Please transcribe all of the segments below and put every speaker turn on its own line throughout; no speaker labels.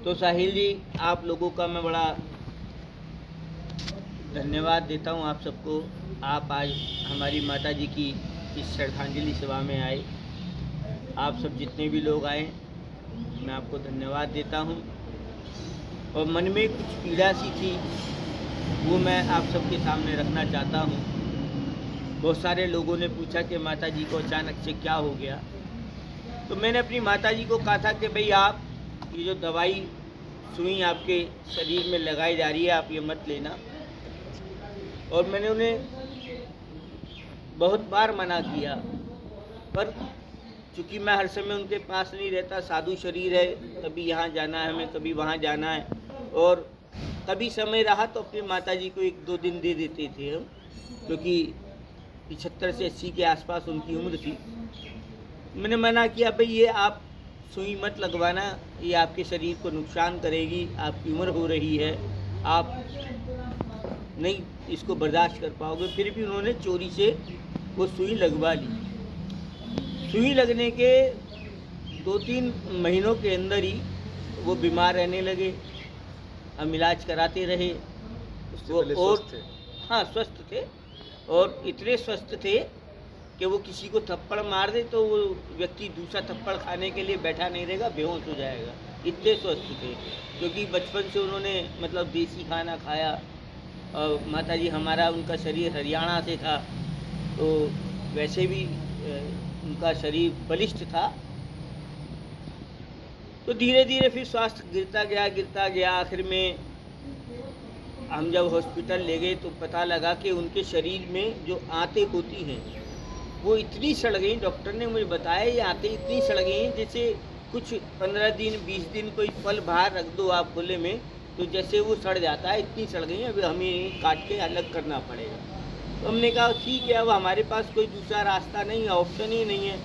तो साहिल जी, आप लोगों का मैं बड़ा धन्यवाद देता हूँ आप सबको। आप आज हमारी माता जी की इस श्रद्धांजलि सभा में आए। आप सब जितने भी लोग आए, मैं आपको धन्यवाद देता हूँ। और मन में कुछ पीड़ा सी थी, वो मैं आप सबके सामने रखना चाहता हूँ। बहुत सारे लोगों ने पूछा कि माता जी को अचानक से क्या हो गया। तो मैंने अपनी माता जी को कहा था कि भाई, आप ये जो दवाई सुई आपके शरीर में लगाई जा रही है, आप ये मत लेना। और मैंने उन्हें बहुत बार मना किया, पर चूँकि मैं हर समय उनके पास नहीं रहता, साधु शरीर है, कभी यहाँ जाना है हमें, कभी वहाँ जाना है, और कभी समय रहा तो अपनी माता जी को 1-2 दिन दे देते थे हम, क्योंकि 75 से 80 के आसपास उनकी उम्र थी। मैंने मना किया, भाई ये आप सुई मत लगवाना, ये आपके शरीर को नुकसान करेगी, आपकी उम्र हो रही है, आप नहीं इसको बर्दाश्त कर पाओगे। फिर भी उन्होंने चोरी से वो सुई लगवा ली। सुई लगने के 2-3 महीनों के अंदर ही वो बीमार रहने लगे। हम इलाज कराते रहे वो, और हाँ, स्वस्थ थे, और इतने स्वस्थ थे कि वो किसी को थप्पड़ मार दे तो वो व्यक्ति दूसरा थप्पड़ खाने के लिए बैठा नहीं रहेगा, बेहोश हो जाएगा, इतने स्वस्थ थे। क्योंकि बचपन से उन्होंने मतलब देसी खाना खाया। और माता जी हमारा, उनका शरीर हरियाणा से था, तो वैसे भी उनका शरीर बलिष्ठ था। तो धीरे धीरे फिर स्वास्थ्य गिरता गया। आखिर में हम जब हॉस्पिटल ले गए तो पता लगा कि उनके शरीर में जो आंतें होती हैं वो इतनी सड़ गई। डॉक्टर ने मुझे बताया, ये आंतें इतनी सड़ गई जैसे कुछ 15 दिन 20 दिन कोई फल बाहर रख दो आप खुले में तो जैसे वो सड़ जाता है, इतनी सड़ गई। अब हमें काट के अलग करना पड़ेगा। तो हमने कहा ठीक है, अब हमारे पास कोई दूसरा रास्ता नहीं है, ऑप्शन ही नहीं है।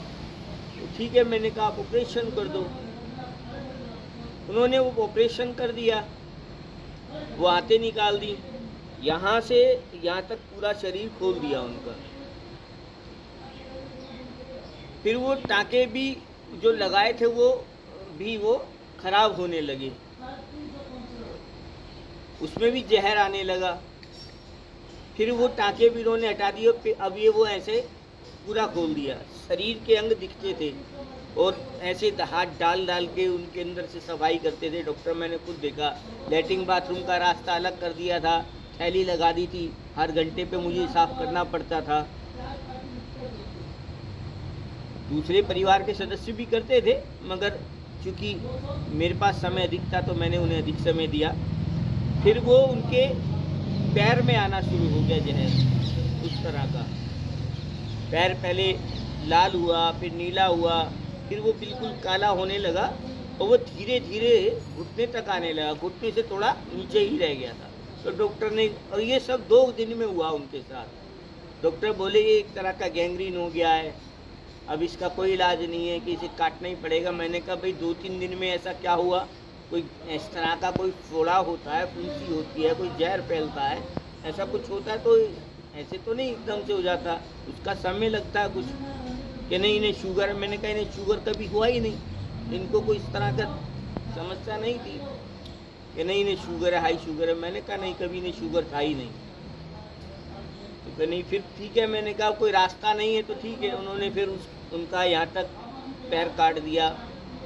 तो ठीक है, मैंने कहा आप ऑपरेशन कर दो। उन्होंने वो ऑपरेशन कर दिया, वो आंतें निकाल दी, यहाँ से यहाँ तक पूरा शरीर खोल दिया उनका। फिर वो टाँके भी जो लगाए थे वो खराब होने लगे, उसमें भी जहर आने लगा। फिर वो टाँके भी उन्होंने हटा दिए। फिर अब ये वो ऐसे पूरा खोल दिया, शरीर के अंग दिखते थे, और ऐसे हाथ डाल डाल के उनके अंदर से सफाई करते थे। डॉक्टर, मैंने खुद देखा, लैट्रिन बाथरूम का रास्ता अलग कर दिया था, थैली लगा दी थी, हर घंटे पे मुझे साफ करना पड़ता था। दूसरे परिवार के सदस्य भी करते थे, मगर चूँकि मेरे पास समय अधिक था तो मैंने उन्हें अधिक समय दिया। फिर वो उनके पैर में आना शुरू हो गया जहर, उस तरह का। पैर पहले लाल हुआ, फिर नीला हुआ, फिर वो बिल्कुल काला होने लगा, और वो धीरे धीरे घुटने तक आने लगा। घुटने से थोड़ा नीचे ही रह गया था। तो डॉक्टर ने, और ये सब 2 दिन में हुआ उनके साथ। डॉक्टर बोले ये एक तरह का गैंग्रीन हो गया है, अब इसका कोई इलाज नहीं है, कि इसे काटना ही पड़ेगा। मैंने कहा भाई 2-3 दिन में ऐसा क्या हुआ? कोई इस तरह का कोई फोड़ा होता है, फुंसी होती है, कोई जहर फैलता है, ऐसा कुछ होता है तो ऐसे तो नहीं एकदम से हो जाता, उसका समय लगता है कुछ। कि नहीं, इन्हें शुगर, मैंने कहा इन्हें शुगर कभी हुआ ही नहीं, इनको कोई इस तरह का समस्या नहीं थी कि नहीं इन्हें शुगर है, हाई शुगर है। मैंने कहा नहीं, कभी इन्हें शुगर था ही नहीं। तो नहीं, फिर ठीक है, मैंने कहा कोई रास्ता नहीं है तो ठीक है। उन्होंने फिर उनका यहाँ तक पैर काट दिया,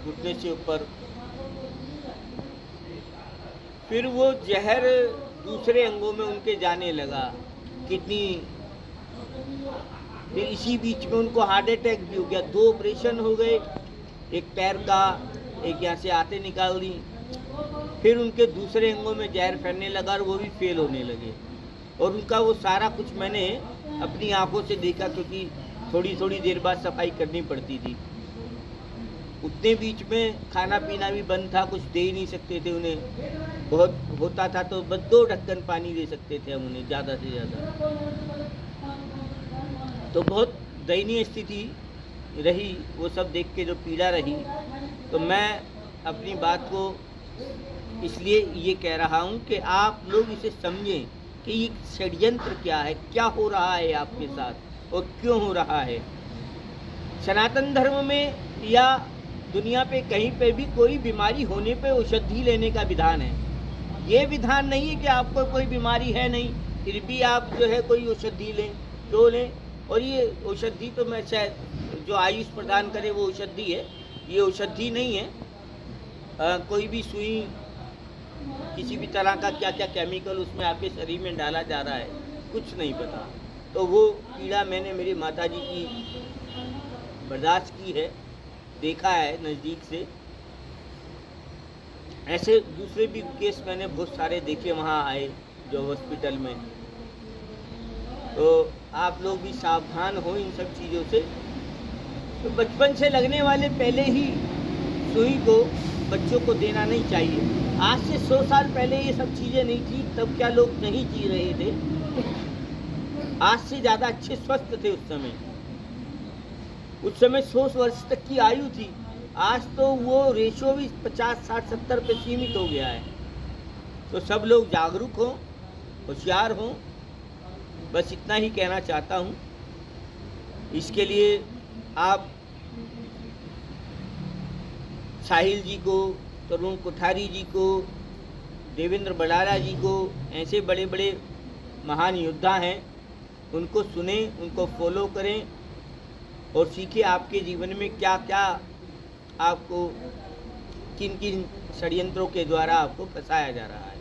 घुटने से ऊपर। फिर वो जहर दूसरे अंगों में उनके जाने लगा, किडनी। फिर इसी बीच में उनको हार्ट अटैक भी हो गया। 2 ऑपरेशन हो गए, एक पैर का, एक यहाँ से आंतें निकाल दी। फिर उनके दूसरे अंगों में जहर फैलने लगा और वो भी फेल होने लगे। और उनका वो सारा कुछ मैंने अपनी आंखों से देखा, क्योंकि थोड़ी थोड़ी देर बाद सफाई करनी पड़ती थी। उतने बीच में खाना पीना भी बंद था, कुछ दे ही नहीं सकते थे उन्हें। बहुत होता था तो बस 2 ढक्कन पानी दे सकते थे हम उन्हें, ज़्यादा से ज़्यादा। तो बहुत दयनीय स्थिति रही, वो सब देख के जो पीड़ा रही। तो मैं अपनी बात को इसलिए ये कह रहा हूँ कि आप लोग इसे समझें कि ये षड्यंत्र क्या है, क्या हो रहा है आपके साथ और क्यों हो रहा है। सनातन धर्म में या दुनिया पे कहीं पे भी कोई बीमारी होने पे औषधि लेने का विधान है। ये विधान नहीं है कि आपको कोई बीमारी है नहीं, फिर भी आप जो है कोई औषधि लें, क्यों लें? और ये औषधि तो मैं शायद जो आयुष प्रदान करे वो औषधि है, ये औषधि नहीं है। कोई भी सुई, किसी भी तरह का क्या क्या केमिकल उसमें आपके शरीर में डाला जा रहा है, कुछ नहीं पता। तो वो पीड़ा मैंने मेरी माताजी की बर्दाश्त की है, देखा है नज़दीक से। ऐसे दूसरे भी केस मैंने बहुत सारे देखे वहाँ आए जो हॉस्पिटल में। तो आप लोग भी सावधान हो इन सब चीज़ों से। तो बचपन से लगने वाले पहले ही सुई को बच्चों को देना नहीं चाहिए। आज से 100 साल पहले ये सब चीज़ें नहीं थी, तब क्या लोग नहीं जी रहे थे? आज से ज़्यादा अच्छे स्वस्थ थे उस समय। उस समय 100 वर्ष तक की आयु थी। आज तो वो रेशो भी 50, 60, 70 पे सीमित हो गया है। तो सब लोग जागरूक हों, होशियार हों, बस इतना ही कहना चाहता हूँ। इसके लिए आप साहिल जी को, तरुण कोठारी जी को, देवेंद्र बडाला जी को, ऐसे बड़े बड़े महान योद्धा हैं, उनको सुने, उनको फॉलो करें और सीखें आपके जीवन में क्या क्या आपको, किन किन षड्यंत्रों के द्वारा आपको फंसाया जा रहा है।